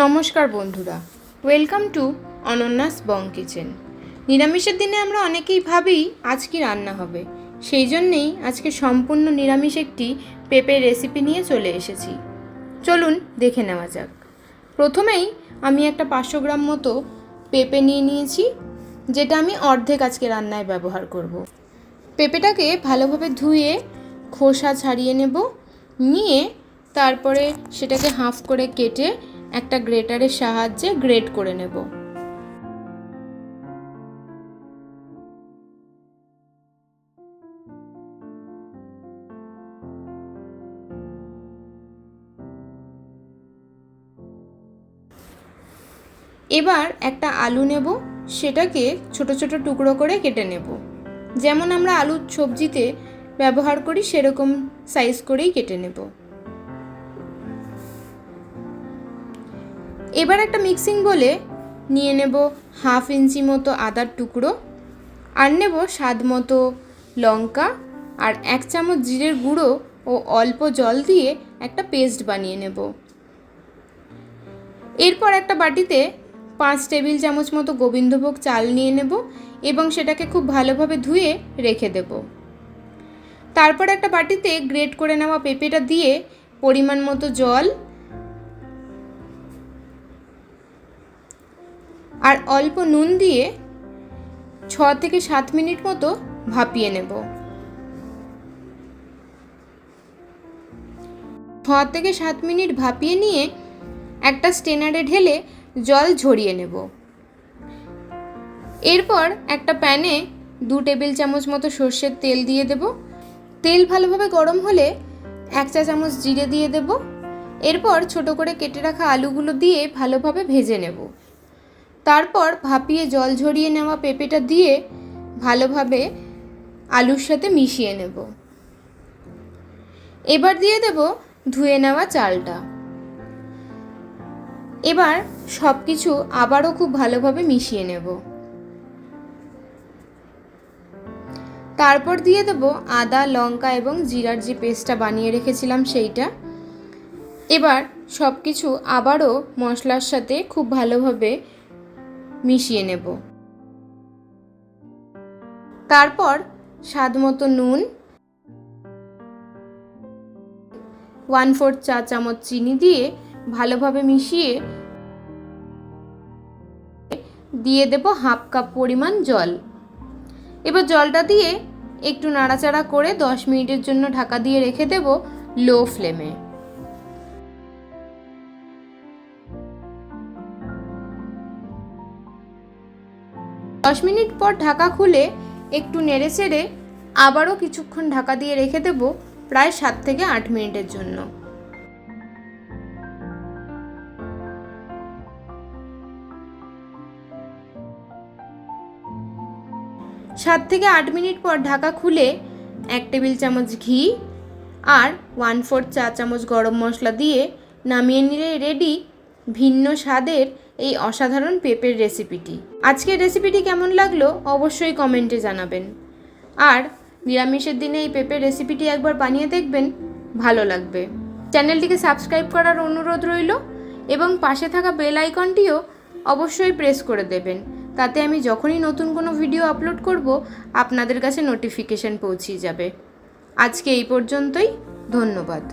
নমস্কার বন্ধুরা, welcome to Ananya's bong kitchen. নিরামিষের দিনে আমরা অনেকেই ভাবি আজ কি রান্না হবে, সেই জন্যেই আজকে সম্পূর্ণ নিরামিষ একটি পেঁপের রেসিপি নিয়ে চলে এসেছি। চলুন দেখে নেওয়া যাক। প্রথমেই আমি একটা 500 গ্রাম মতো পেঁপে নিয়েছি, যেটা আমি অর্ধেক আজকে রান্নায় ব্যবহার করব। পেঁপেটাকে ভালোভাবে ধুয়ে খোসা ছাড়িয়ে নেব, নিয়ে তারপরে সেটাকে হাফ করে কেটে একটা গ্রেটারের সাহায্যে গ্রেট করে নেব। এবার একটা আলু নেব, সেটাকে ছোট ছোট টুকরো করে কেটে নেব। যেমন আমরা আলু সবজিতে ব্যবহার করি সেরকম সাইজ করেই কেটে নেব। এবার একটা মিক্সিং বলে নিয়ে নেব হাফ ইঞ্চি মতো আদার টুকরো, আর নেব স্বাদ মতো লঙ্কা, আর 1 চামচ জিরের গুঁড়ো ও অল্প জল দিয়ে একটা পেস্ট বানিয়ে নেব। এরপর একটা বাটিতে 5 টেবিল চামচ মতো গোবিন্দভোগ চাল নিয়ে নেব এবং সেটাকে খুব ভালোভাবে ধুয়ে রেখে দেব। তারপর একটা বাটিতে গ্রেট করে নেওয়া পেঁপেটা দিয়ে পরিমাণ মতো জল আর অল্প নুন দিয়ে 6 থেকে 7 মিনিট মতো ভাপিয়ে নেব। 6 থেকে 7 মিনিট ভাপিয়ে নিয়ে একটা স্ট্রেনারে ঢেলে জল ঝরিয়ে নেব। এরপর একটা প্যানে 2 টেবিল চামচ মতো সর্ষের তেল দিয়ে দেব। তেল ভালোভাবে গরম হলে 1 চা চামচ জিরে দিয়ে দেব। এরপর ছোট করে কেটে রাখা আলুগুলো দিয়ে ভালোভাবে ভেজে নেব। তারপর ভাপিয়ে জল ঝরিয়ে নেওয়া পেঁপেটা দিয়ে ভালোভাবে আলুর সাথে মিশিয়ে নেব। এবার দিয়ে দেব ধুয়ে নেওয়া চালটা। এবার সব কিছু আবারও খুব ভালোভাবে মিশিয়ে নেব। তারপর দিয়ে দেব আদা, লঙ্কা এবং জিরার যে পেস্টটা বানিয়ে রেখেছিলাম সেইটা। এবার সব কিছু আবারও মশলার সাথে খুব ভালোভাবে মিশিয়ে নেব। তারপর স্বাদ মতো নুন, 1/4 চা চামচ চিনি দিয়ে ভালোভাবে মিশিয়ে দিয়ে দেব হাফ কাপ পরিমাণ জল। এবার জলটা দিয়ে একটু নাড়াচাড়া করে 10 মিনিটের জন্য ঢাকা দিয়ে রেখে দেব লো ফ্লেমে। দশ মিনিট পর ঢাকা খুলে একটু নেড়ে চেড়ে আবারও কিছুক্ষণ ঢাকা দিয়ে রেখে দেব প্রায় 7 থেকে 8 মিনিটের জন্য। 7 থেকে 8 মিনিট পর ঢাকা খুলে 1 টেবিল চামচ ঘি আর 1/4 চা চামচ গরম মশলা দিয়ে নামিয়ে নিলে রেডি ভিন্ন স্বাদের এই অসাধারণ পেঁপের রেসিপিটি। আজকের রেসিপিটি কেমন লাগলো অবশ্যই কমেন্টে জানাবেন। আর নিরামিষের দিনে এই পেঁপের রেসিপিটি একবার বানিয়ে দেখবেন, ভালো লাগবে। চ্যানেলটিকে সাবস্ক্রাইব করার অনুরোধ রইল এবং পাশে থাকা বেল আইকনটিও অবশ্যই প্রেস করে দেবেন, তাতে আমি যখনই নতুন কোনো ভিডিও আপলোড করব আপনাদের কাছে নোটিফিকেশন পৌঁছে যাবে। আজকে এই পর্যন্তই, ধন্যবাদ।